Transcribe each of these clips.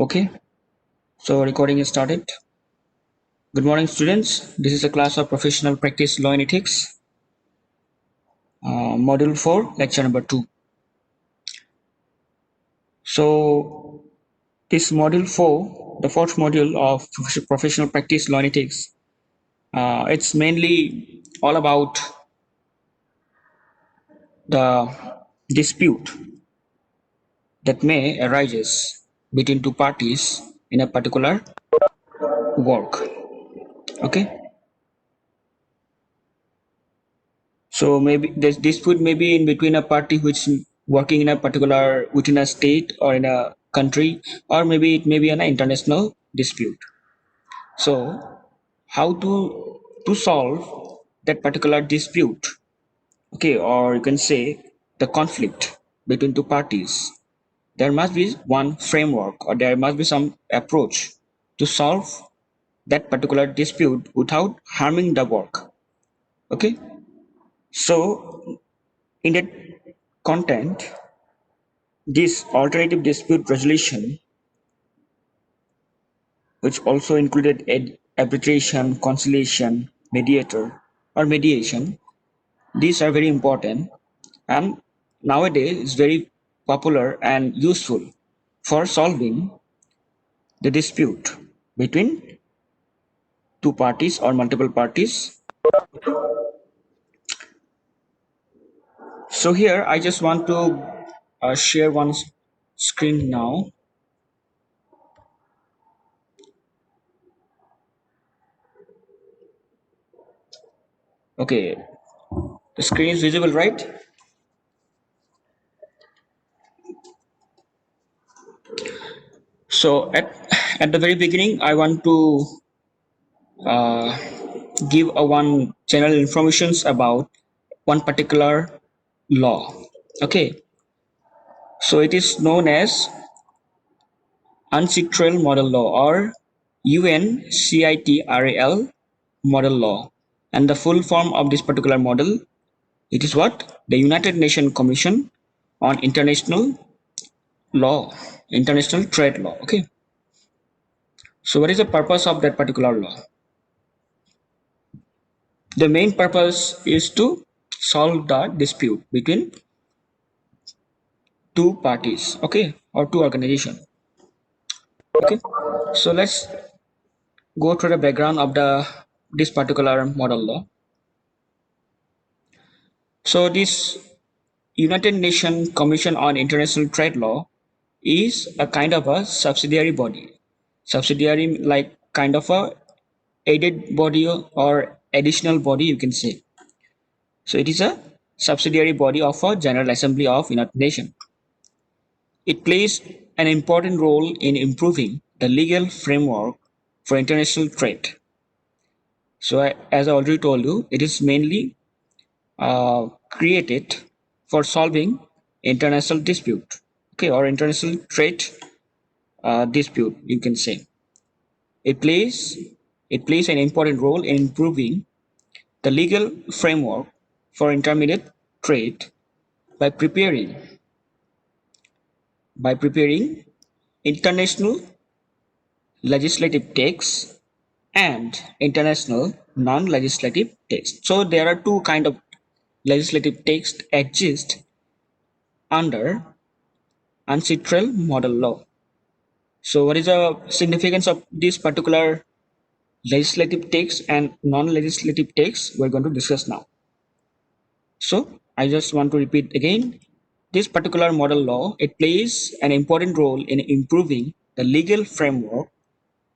Okay, so recording is started. Good morning, students. This is a class of Professional Practice Law and Ethics, Module 4, Lecture number 2. So, this Module 4, the fourth module of Professional Practice Law and Ethics, it's mainly all about the dispute that may arises between two parties in a particular work. Okay. So maybe this dispute may be in between a party which working in a particular within a state or in a country, or maybe it may be an international dispute. So how to solve that particular dispute? Okay, or you can say the conflict between two parties. There must be one framework, or there must be some approach to solve that particular dispute without harming the work. Okay, so in that content, this alternative dispute resolution, which also included arbitration, conciliation, mediator, or mediation, these are very important and nowadays is very popular and useful for solving the dispute between two parties or multiple parties. So here I just want to share one screen now. Okay, the screen is visible, right? So at the very beginning, I want to uh, give a one general informations about one particular law. Okay, so it is known as UNCITRAL model law or UNCITRAL model law, and the full form of this particular model, it is what? The United Nations Commission on International Law, International Trade Law. Okay, so what is the purpose of that particular law? The main purpose is to solve the dispute between two parties, okay, or two organizations. Okay, so let's go through the background of the this particular model law. So this United Nations Commission on International Trade Law is a kind of a subsidiary body. Subsidiary, like kind of a aided body or additional body, you can say. So it is a subsidiary body of a General Assembly of United Nations. It plays an important role in improving the legal framework for international trade. So, as I already told you, it is mainly created for solving international dispute, okay, or international trade dispute. You can say it plays an important role in improving the legal framework for intermediate trade by preparing international legislative texts and international non-legislative text. So there are two kind of legislative text exist under UNCITRAL model law. So what is the significance of this particular legislative text and non-legislative text we're going to discuss now. So I just want to repeat again, this particular model law, it plays an important role in improving the legal framework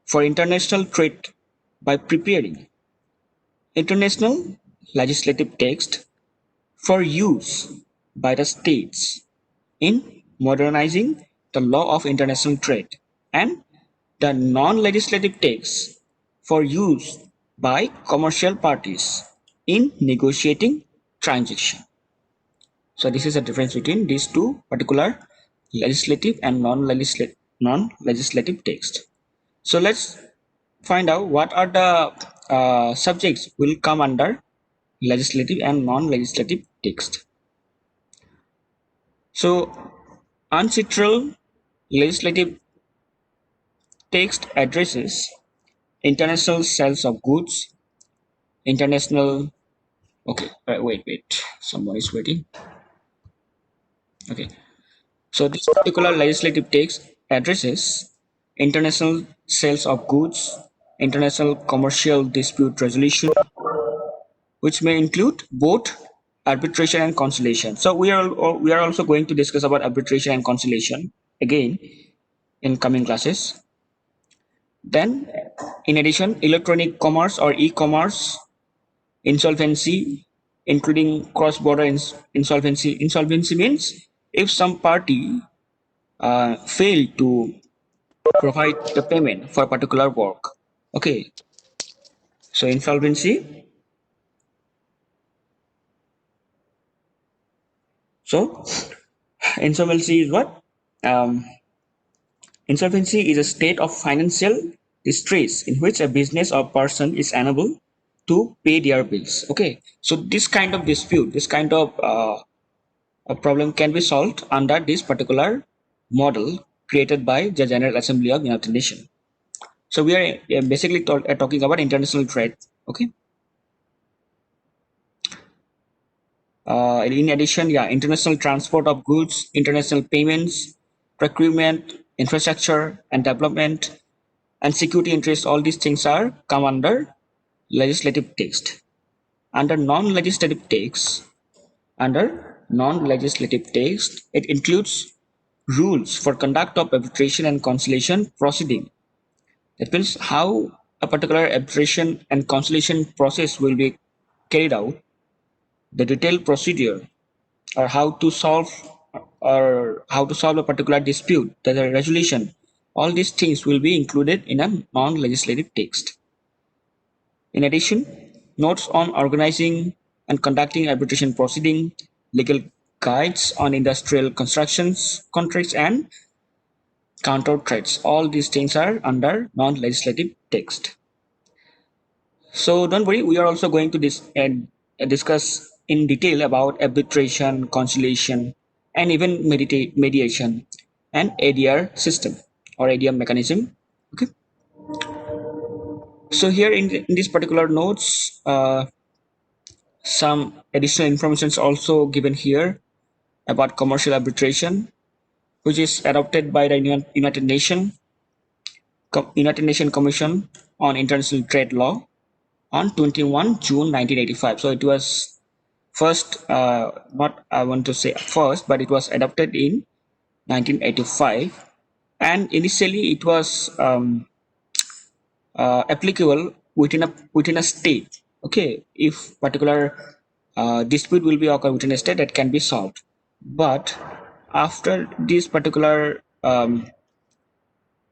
for international trade by preparing international legislative text for use by the states in modernizing the law of international trade, and the non-legislative text for use by commercial parties in negotiating transaction. So this is the difference between these two particular legislative and non-legislative text. So let's find out what are the subjects will come under legislative and non-legislative text. So UNCITRAL legislative text addresses international sales of goods, international. Okay, wait. Someone is waiting. Okay, so this particular legislative text addresses international sales of goods, international commercial dispute resolution, which may include both arbitration and conciliation. So we are also going to discuss about arbitration and conciliation again in coming classes. Then, in addition, electronic commerce or e-commerce, insolvency, including cross-border insolvency. Insolvency means if some party fail to provide the payment for a particular work. Okay, so insolvency. So insolvency is what? Um, Insolvency is a state of financial distress in which a business or person is unable to pay their bills. Okay, so this kind of dispute, this kind of a problem can be solved under this particular model created by the General Assembly of United Nations. So we are basically talking about international trade. Okay. In addition, yeah, international transport of goods, international payments, procurement, infrastructure and development, and security interests, all these things are come under legislative text. Under non-legislative text, it includes rules for conduct of arbitration and conciliation proceeding. That means how a particular arbitration and conciliation process will be carried out, the detailed procedure, or how to solve a particular dispute, the resolution. All these things will be included in a non-legislative text. In addition, notes on organizing and conducting arbitration proceeding, legal guides on industrial constructions, contracts, and counter threats. All these things are under non-legislative text. So don't worry, we are also going to discuss in detail about arbitration, conciliation, and even mediation and ADR system or ADR mechanism. Okay. So here in this particular notes, some additional information is also given here about commercial arbitration, which is adopted by the United Nations Commission on International Trade Law on 21 June 1985. So it was first, not I want to say first, but it was adopted in 1985, and initially it was applicable within a state. Okay, if particular dispute will be occur within a state, that can be solved. But after this particular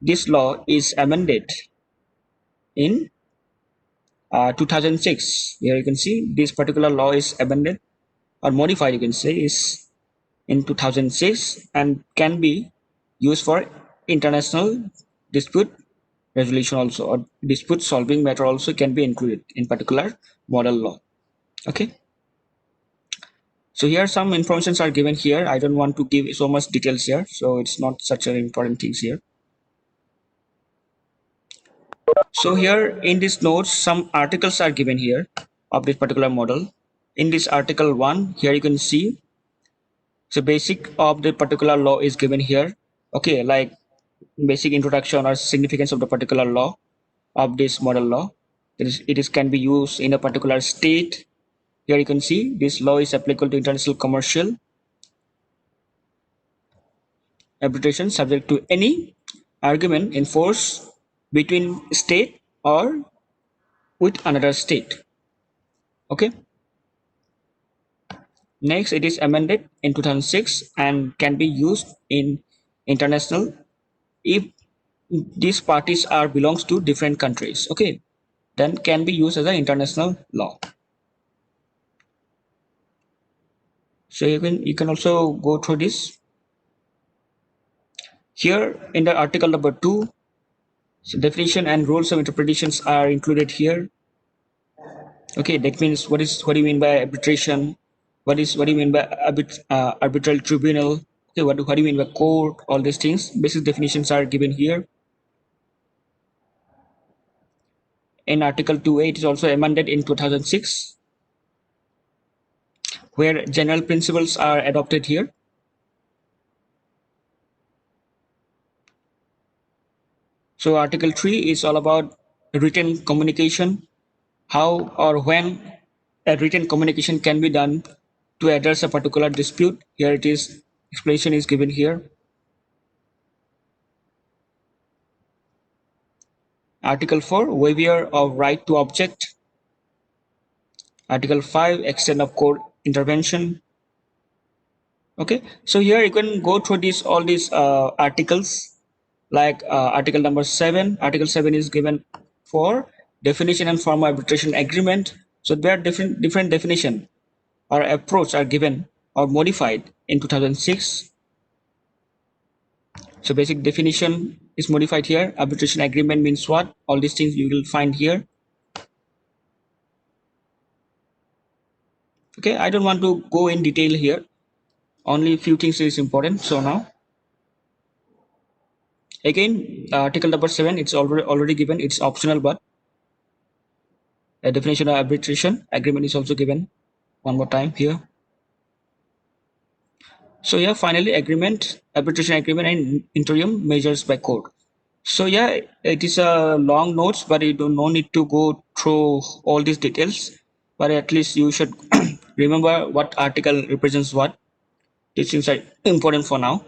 this law is amended in 2006. Here you can see this particular law is amended or modified, you can say, is in 2006 and can be used for international dispute resolution also, or dispute solving matter also can be included in particular model law. Okay, so here some informations are given here. I don't want to give so much details here, so it's not such an important things here. So here in these notes, some articles are given here of this particular model. In this article 1, here you can see the basic of the particular law is given here. Okay, like basic introduction or significance of the particular law of this model law. It can be used in a particular state. Here you can see this law is applicable to international commercial arbitration subject to any argument in force between state or with another state. Okay. Next, it is amended in 2006 and can be used in international if these parties are belongs to different countries. Okay, then can be used as an international law. So you can also go through this. Here in the article number 2, so definition and rules of interpretations are included here. Okay, that means what do you mean by arbitration? What do you mean by arbitral tribunal? Okay, what do you mean by court? All these things, basic definitions are given here. In Article 2A, it is also amended in 2006, where general principles are adopted here. So Article 3 is all about written communication, how or when a written communication can be done to address a particular dispute. Here it is, explanation is given here. Article 4, waiver of right to object. Article 5, extent of court intervention. Okay, so here you can go through these all these articles, like article number 7. Article 7 is given for definition and form of arbitration agreement. So there are different definition or approach are given or modified in 2006. So basic definition is modified here. Arbitration agreement means what? All these things you will find here. Okay, I don't want to go in detail here. Only a few things is important. So now, again, article number 7, it's already given. It's optional, but a definition of arbitration agreement is also given one more time here. So yeah, finally, agreement, arbitration agreement, and interim measures by court. So yeah, it is a long notes, but you don't no need to go through all these details. But at least you should remember what article represents what. These things are important for now.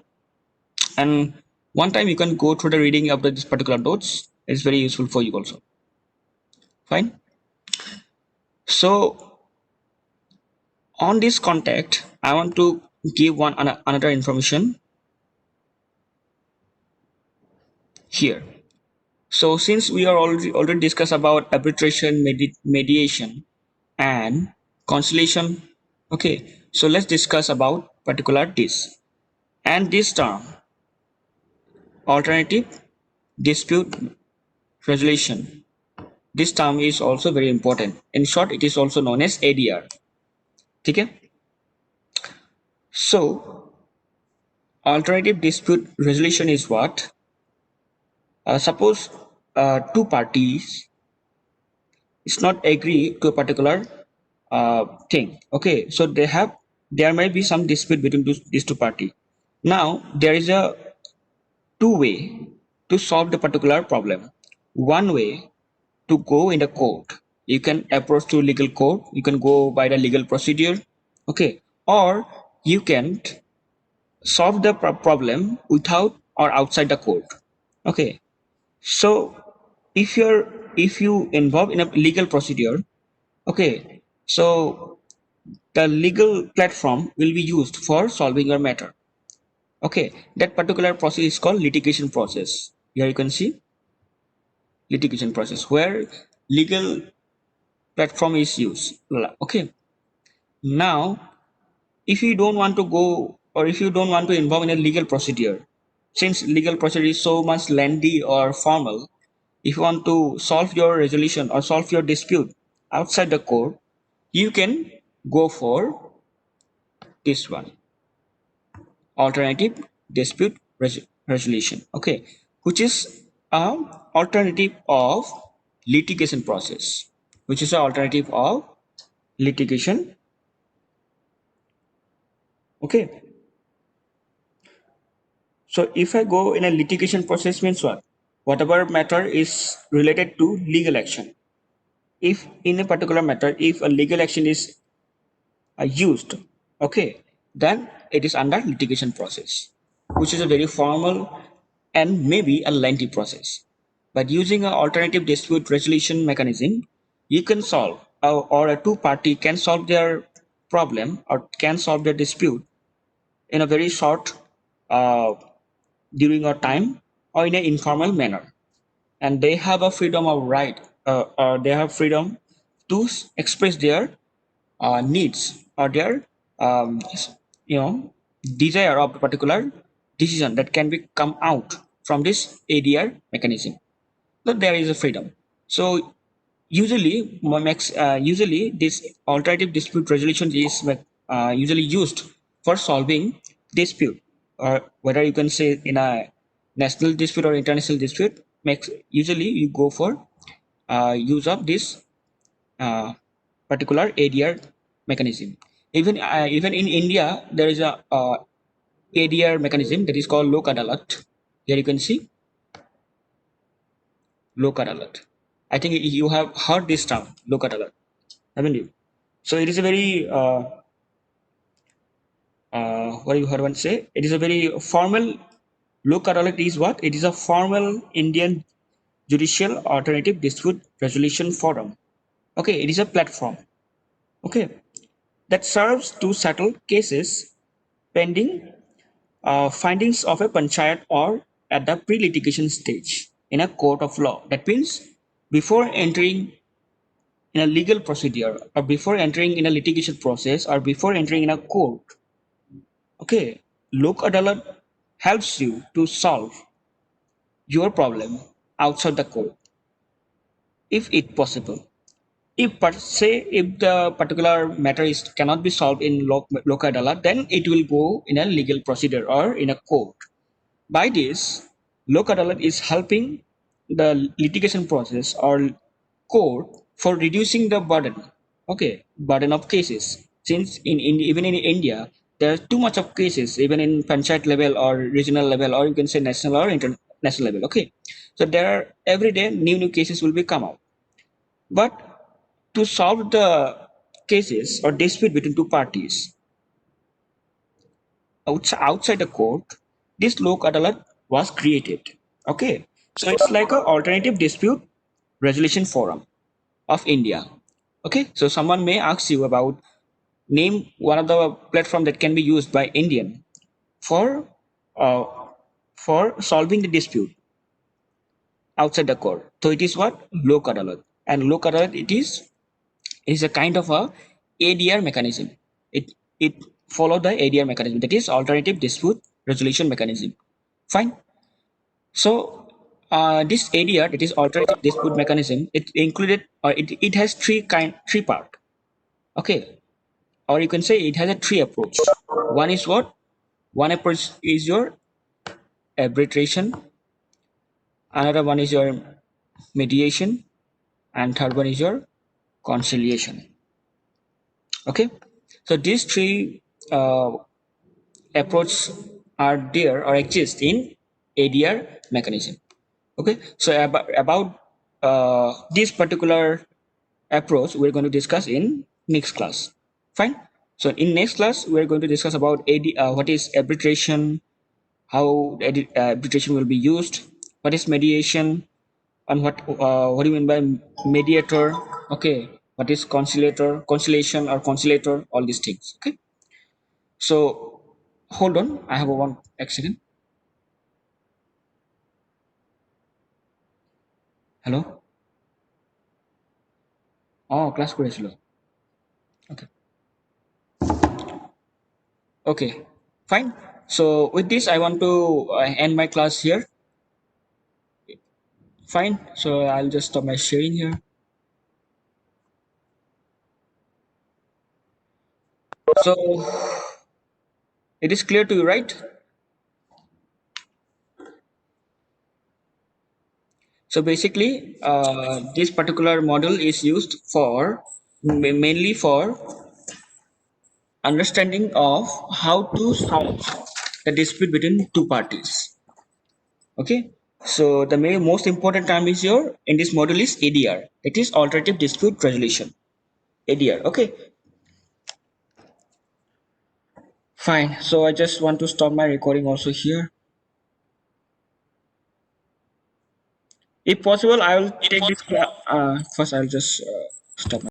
And one time you can go through the reading of this particular notes. It's very useful for you also. Fine. So on this contact, I want to give another information here. So since we are already discussed about arbitration, mediation, and conciliation, okay. So let's discuss about particular this and this term, alternative dispute resolution. This term is also very important. In short, it is also known as ADR. Okay. So alternative dispute resolution is what? Suppose two parties is not agree to a particular thing. Okay, so there may be some dispute between these two parties. Now there is a two way to solve the particular problem. One way to go in the court. You can approach to legal court. You can go by the legal procedure. Okay, or you can solve the problem without or outside the court. Okay, so if you involve in a legal procedure, okay, so the legal platform will be used for solving your matter. Okay, that particular process is called litigation process. Here you can see litigation process where legal platform is used. Okay, now if you don't want to go or if you don't want to involve in a legal procedure, since legal procedure is so much lengthy or formal, if you want to solve your resolution or solve your dispute outside the court, you can go for this one, alternative dispute resolution. Okay, which is a alternative of litigation process, which is an alternative of litigation. Okay, so if I go in a litigation process means what? Whatever matter is related to legal action. If in a particular matter, if a legal action is used, okay, then it is under litigation process, which is a very formal and maybe a lengthy process. But using an alternative dispute resolution mechanism, you can solve or a two party can solve their problem or can solve their dispute in a very short uh, during a time or in an informal manner, and they have a freedom of right or they have freedom to express their needs or their um, you know desire of a particular decision that can be come out from this ADR mechanism. So there is a freedom. So usually this alternative dispute resolution is usually used for solving dispute, or whether you can say in a national dispute or international dispute. Makes usually you go for use of this uh, particular ADR mechanism. Even in India, there is a ADR mechanism that is called Lok Adalat. Here you can see Lok Adalat. I think you have heard this term, Lok Adalat, haven't you? So it is a very what you heard one say. It is a very formal. Lok Adalat is what? It is a formal Indian judicial alternative dispute resolution forum. Okay, it is a platform. Okay, that serves to settle cases pending findings of a panchayat or at the pre-litigation stage in a court of law. That means before entering in a legal procedure or before entering in a litigation process or before entering in a court, okay, Lok Adalat helps you to solve your problem outside the court if it possible. If say if the particular matter is cannot be solved in local adalat, then it will go in a legal procedure or in a court. By this, local adalat is helping the litigation process or court for reducing the burden, okay, burden of cases. Since even in India there are too much of cases, even in panchayat level or regional level, or you can say national or international level. Okay, so there are every day new cases will be come out, but to solve the cases or dispute between two parties outside the court, this Lok Adalat was created. Okay, so it's like an alternative dispute resolution forum of India. Okay, so someone may ask you about name one of the platform that can be used by Indian for uh, for solving the dispute outside the court. So it is what Lok Adalat, and Lok Adalat it is a kind of a ADR mechanism. It follow the ADR mechanism, that is alternative dispute resolution mechanism. Fine. So this ADR, that is alternative dispute mechanism, it included or it has three part. Okay, or you can say it has a three approach. One is what? One approach is your arbitration. Another one is your mediation, and third one is your conciliation. Okay, so these three approach are there or exist in ADR mechanism. Okay, so about this particular approach we're going to discuss in next class. Fine. So in next class we're going to discuss about what is arbitration, how arbitration will be used, what is mediation, and what do you mean by mediator. Okay, what is conciliation or conciliator, all these things. Okay, so hold on, I have a one accident. Hello. Oh, class করেছিল. Okay. Okay. Fine. So with this, I want to end my class here. Fine. So I'll just stop my sharing here. So it is clear to you, right? So basically, this particular model is used for mainly for understanding of how to solve the dispute between two parties. Okay. So the most important term is your in this model is ADR. It is alternative dispute resolution. ADR. Okay. Fine. So I just want to stop my recording also here. If possible, I will take this. First, I'll just stop.